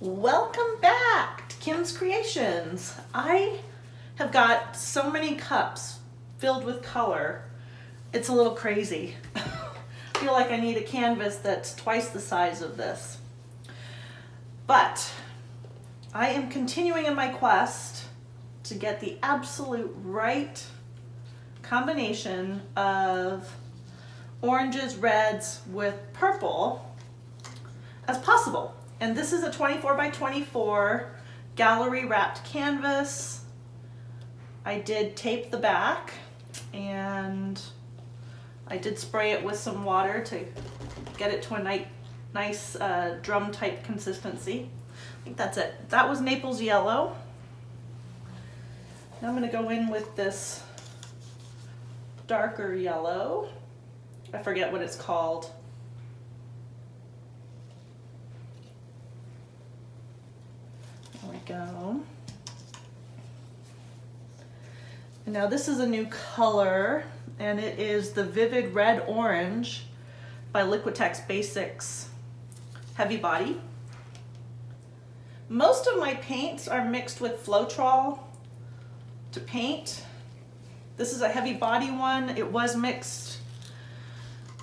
Welcome back to Kim's Creations. I have got so many cups filled with color. It's a little crazy. I feel like I need a canvas that's twice the size of this. But I am continuing in my quest to get the absolute right combination of oranges, reds with purple as possible. And this is a 24 by 24 gallery wrapped canvas. I did tape the back and I did spray it with some water to get it to a nice drum type consistency. I think that's it. That was Naples yellow. Now I'm going to go in with this darker yellow. I forget what it's called. There we go. And now this is a new color, and it is the Vivid Red Orange by Liquitex Basics Heavy Body. Most of my paints are mixed with Floetrol to paint. This is a heavy body one. It was mixed,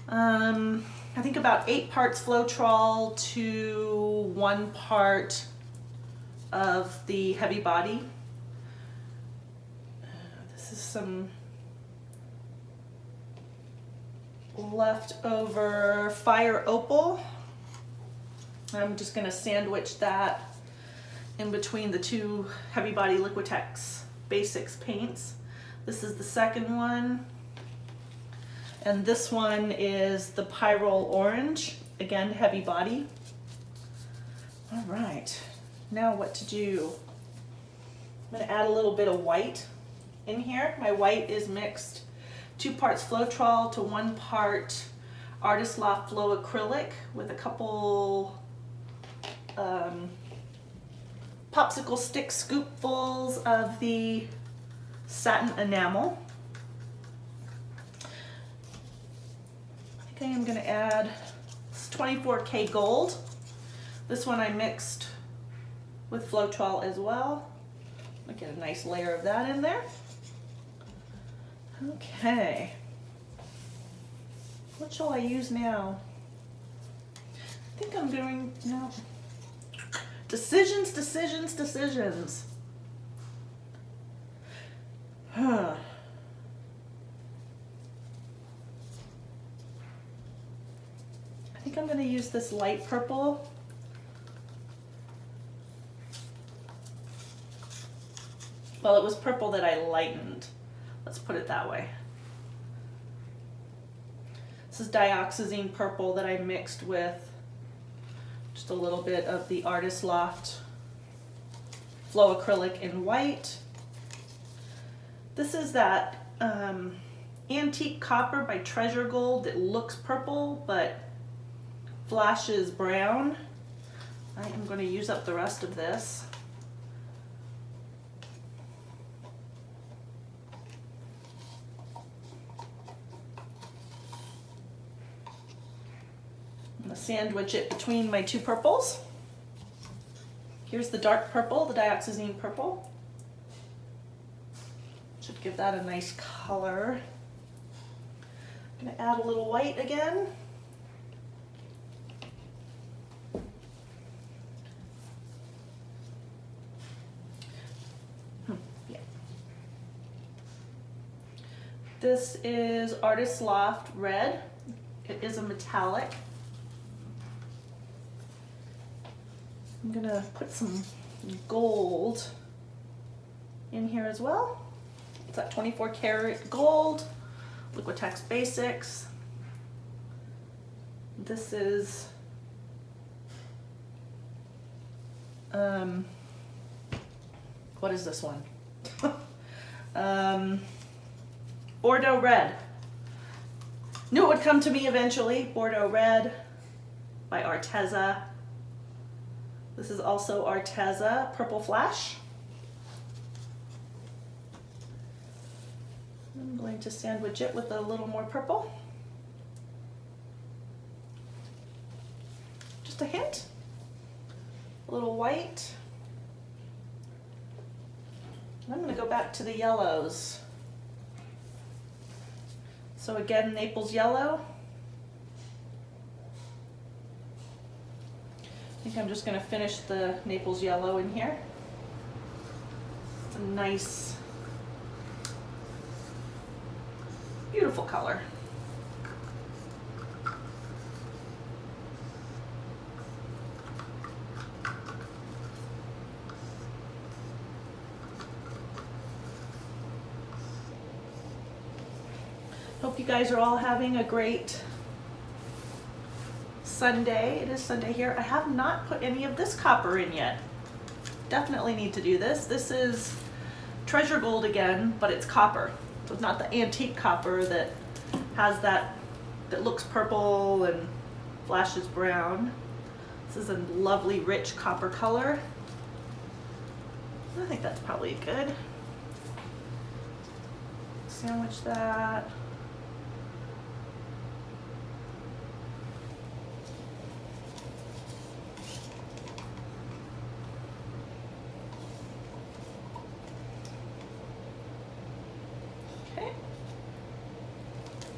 I think about 8 parts Floetrol to 1 part of the heavy body. This is some leftover Fire Opal. I'm just going to sandwich that in between the 2 heavy body Liquitex Basics paints. This is the second one. And this one is the Pyrrole Orange, again heavy body. All right. Now what to do? I'm going to add a little bit of white in here. My white is mixed 2 parts Floetrol to 1 part Artist Loft Flow Acrylic with a couple popsicle stick scoopfuls of the satin enamel. I think I am going to add 24K gold. This one I mixed with Floetrol as well. I'll get a nice layer of that in there. Okay. What shall I use now? I think I'm doing, no. Decisions. Huh. I think I'm going to use this light purple. Well, it was purple that I lightened. Let's put it that way. This is dioxazine purple that I mixed with just a little bit of the Artist Loft Flow Acrylic in white. This is that antique copper by Treasure Gold that looks purple but flashes brown. I am going to use up the rest of this. I'm going to sandwich it between my 2 purples. Here's the dark purple, the dioxazine purple. Should give that a nice color. I'm going to add a little white again. Yeah. This is Artist Loft Red. It is a metallic. I'm going to put some gold in here as well. It's that 24 karat gold, Liquitex Basics. This is what is this one? Bordeaux Red. Knew it would come to me eventually. Bordeaux Red by Arteza. This is also Arteza Purple Flash. I'm going to sandwich it with a little more purple. Just a hint. a little white. And I'm going to go back to the yellows. So again, Naples yellow. I think I'm just going to finish the Naples yellow in here. It's a nice, beautiful color. Hope you guys are all having a great Sunday. It is Sunday here. I have not put any of this copper in yet. Definitely need to do this. This is treasure gold again, but it's copper. So it's not the antique copper that has that looks purple and flashes brown. This is a lovely rich copper color. I think that's probably good. Sandwich that.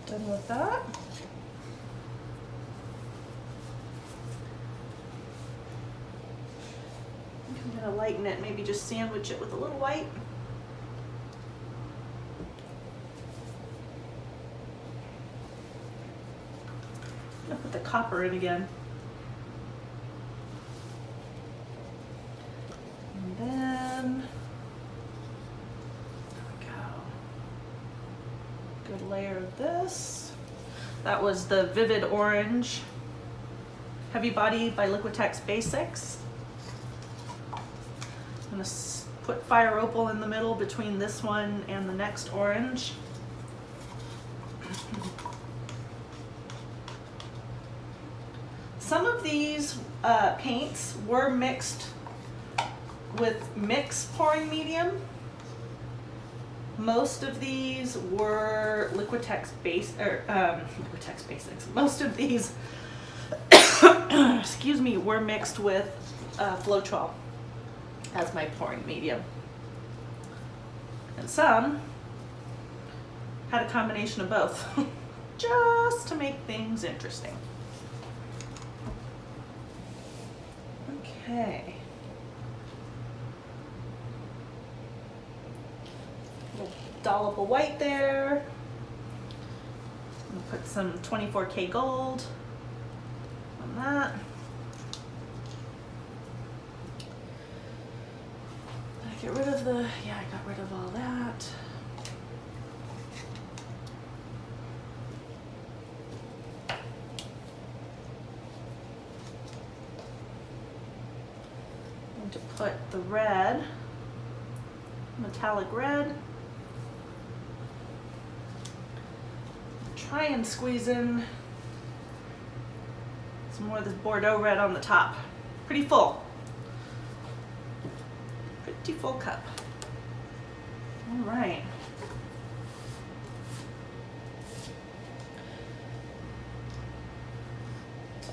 Done with that. I'm going to lighten it, maybe just sandwich it with a little white. I'm going to put the copper in again. And then, there we go. Good layer of this. That was the Vivid Orange Heavy Body by Liquitex Basics. I'm going to put Fire Opal in the middle between this one and the next orange. Some of these paints were mixed with mix pouring medium. Most of these were Liquitex Basics. Most of these, excuse me, were mixed with Floetrol as my pouring medium. And some had a combination of both, just to make things interesting. Okay. Little dollop of white there. I'm gonna put some 24K gold on that. Get rid of the, yeah, I got rid of all that. I'm going to put the red, metallic red. Try and squeeze in some more of this Bordeaux red on the top. Pretty full. Pretty full cup. All right.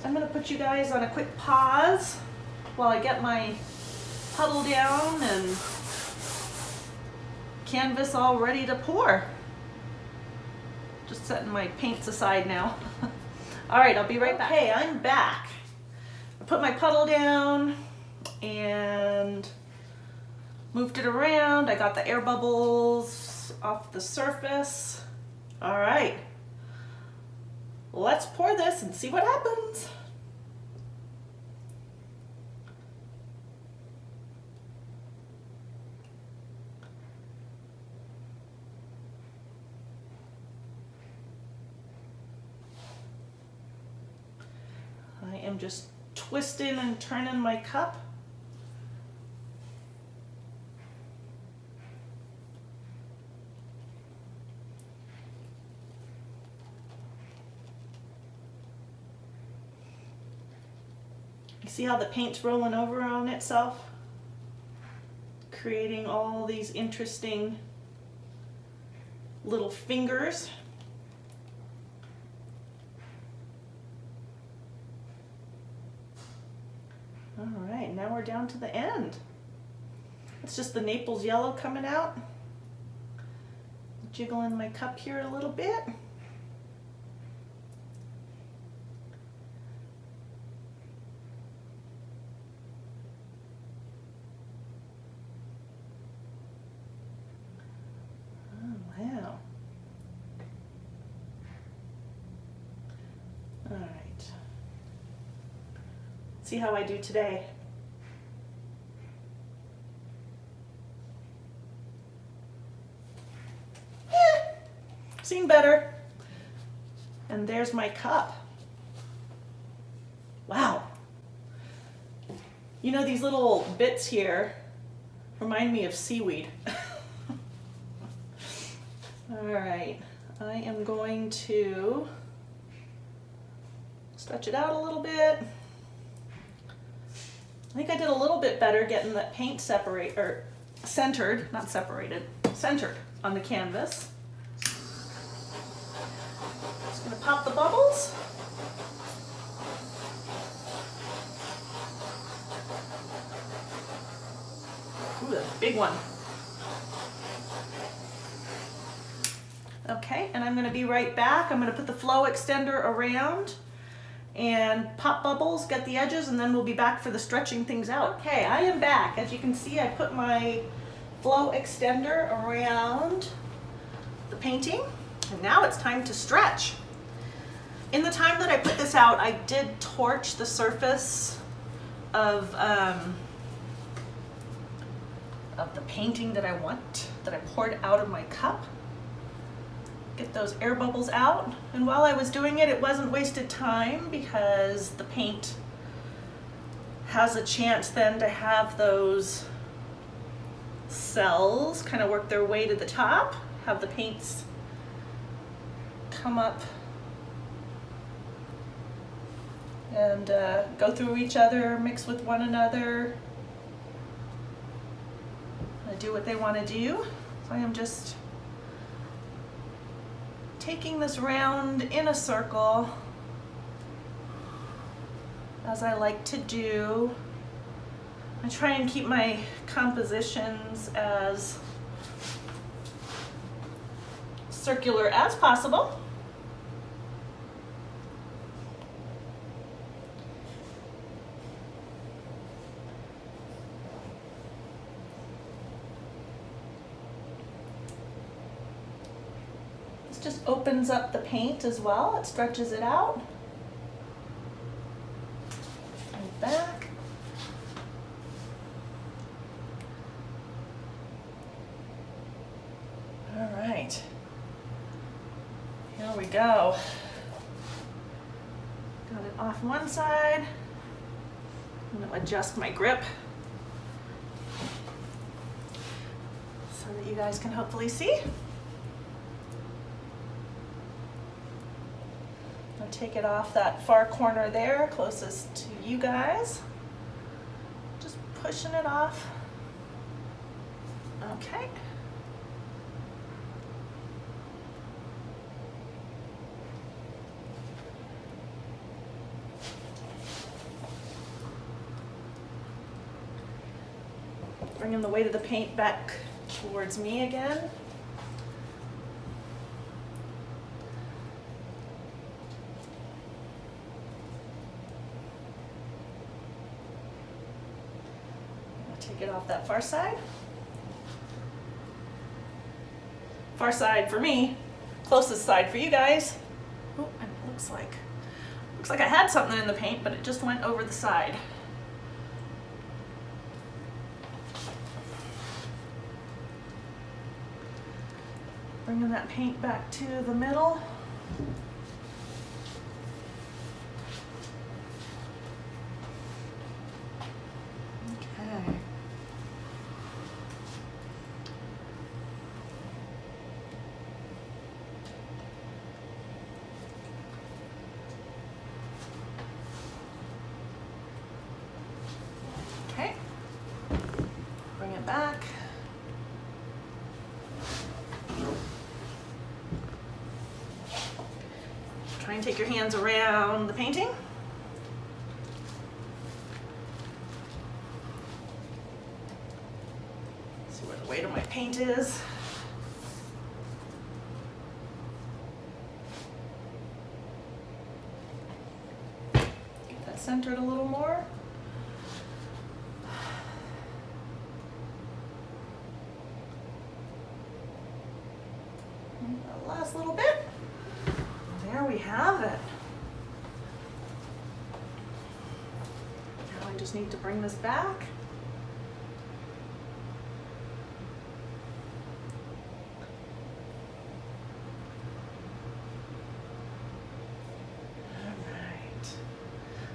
I'm going to put you guys on a quick pause while I get my puddle down and canvas all ready to pour. Just setting my paints aside now. All right, I'll be right back. Okay, I'm back. I put my puddle down and moved it around. I got the air bubbles off the surface. All right, let's pour this and see what happens. I am just twisting and turning my cup. You see how the paint's rolling over on itself? Creating all these interesting little fingers. All right, now we're down to the end. It's just the Naples yellow coming out. Jiggling my cup here a little bit. Oh, wow. All right. See how I do today. Seen better. And there's my cup. Wow. You know, these little bits here remind me of seaweed. All right, I am going to stretch it out a little bit. I think I did a little bit better getting that paint centered, not separated, centered on the canvas. Just gonna pop the bubbles. Ooh, that's a big one. Okay, and I'm gonna be right back. I'm gonna put the flow extender around and pop bubbles, get the edges, and then we'll be back for the stretching things out. Okay, I am back. As you can see, I put my flow extender around the painting, and now it's time to stretch. In the time that I put this out, I did torch the surface of the painting that I poured out of my cup. Get those air bubbles out. And while I was doing it, it wasn't wasted time because the paint has a chance then to have those cells kind of work their way to the top, have the paints come up and go through each other, mix with one another, do what they want to do. So I am just taking this round in a circle, as I like to do. I try and keep my compositions as circular as possible. Just opens up the paint as well. It stretches it out. And back. All right. Here we go. Got it off one side. I'm going to adjust my grip so that you guys can hopefully see. Take it off that far corner there, closest to you guys. Just pushing it off. Okay. Bringing the weight of the paint back towards me again. Take it off that far side. Far side for me, closest side for you guys. Oh, and it looks like I had something in the paint, but it just went over the side. Bringing that paint back to the middle. Okay, bring it back. Try and take your hands around the painting. See where the weight of my paint is. Get that centered a little more. And the last little bit. There we have it. Now I just need to bring this back.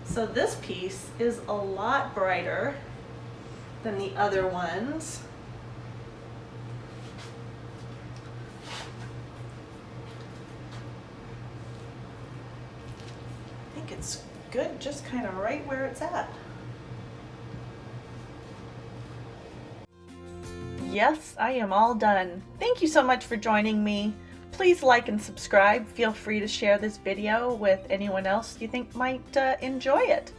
So this piece is a lot brighter than the other ones. I think it's good just kind of right where it's at. Yes, I am all done. Thank you so much for joining me. Please like and subscribe. Feel free to share this video with anyone else you think might enjoy it.